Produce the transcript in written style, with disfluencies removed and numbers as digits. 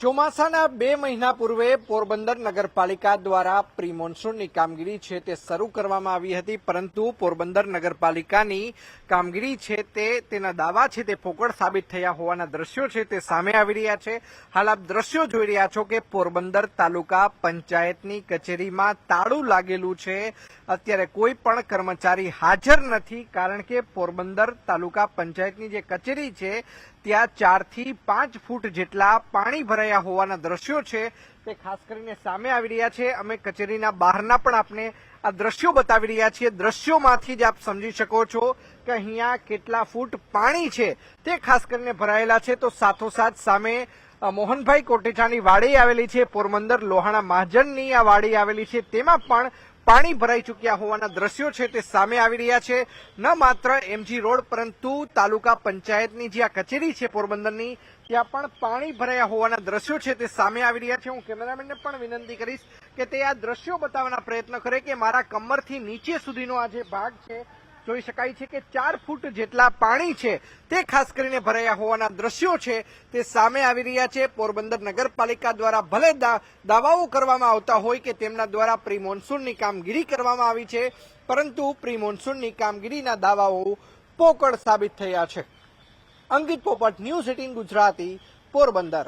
ચોમાસાના 2 મહિના પૂર્વે પોરબંદર નગરપાલિકા દ્વારા પ્રી મોન્સૂનની કામગીરી છે તે શરૂ કરવામાં આવી હતી, પરંતુ પોરબંદર નગરપાલિકાની કામગીરી છે તેના દાવા છે તે પોકળ સાબિત થયા હોવાના દ્રશ્યો છે તે સામે આવી રહ્યા છે। હાલ આપ દ્રશ્યો જોઈ રહ્યા છો કે પોરબંદર તાલુકા પંચાયતની કચેરીમાં તાળું લાગેલું છે। અત્યારે કોઈ પણ કર્મચારી હાજર નથી, કારણ કે પોરબંદર તાલુકા પંચાયતની જે કચેરી છે ત્યાં 4 થી 5 ફૂટ જેટલા પાણી ભરાયા હોવાના દ્રશ્યો છે તે ખાસ કરીને સામે આવી રહ્યા છે। અમે કચેરીના બહારના પણ આપને આ દ્રશ્યો બતાવી રહ્યા છીએ। દ્રશ્યોમાંથી જ આપ સમજી શકો છો કે અહીંયા કેટલા ફૂટ પાણી છે તે ખાસ કરીને ભરાયેલા છે। તો સાથોસાથ સામે મોહનભાઈ કોટેચાની વાડી આવેલી છે, પોરબંદર લોહાણા મહાજનની આ વાડી આવેલી છે, તેમાં પણ પાણી ભરાઈ ચૂક્યા હોવાના દ્રશ્યો છે તે સામે આવી રહ્યા છે। ન માત્ર એમજી રોડ પરંતુ તાલુકા પંચાયતની જે આ કચેરી છે પોરબંદરની, ત્યાં પણ પાણી ભરાયા હોવાના દ્રશ્યો છે તે સામે આવી રહ્યા છે। હું કેમેરામેનને પણ વિનંતી કરીશ કે તે આ દ્રશ્યો બતાવવાના પ્રયત્ન કરે કે મારા કમરથી નીચે સુધીનો આ જે ભાગ છે જોઈ શકાય છે કે 4 ફૂટ જેટલા પાણી છે તે ખાસ કરીને ભરાયા હોવાના દ્રશ્યો છે તે સામે આવી રહ્યા છે। પોરબંદર નગરપાલિકા દ્વારા ભલે દાવાઓ કરવામાં આવતા હોય કે તેમના દ્વારા પ્રી મોન્સૂનની કામગીરી કરવામાં આવી છે, પરંતુ પ્રી મોન્સૂનની કામગીરીના દાવાઓ પોકળ સાબિત થયા છે। અંકિત પોપટ, ન્યૂઝ 18 ગુજરાતી, પોરબંદર।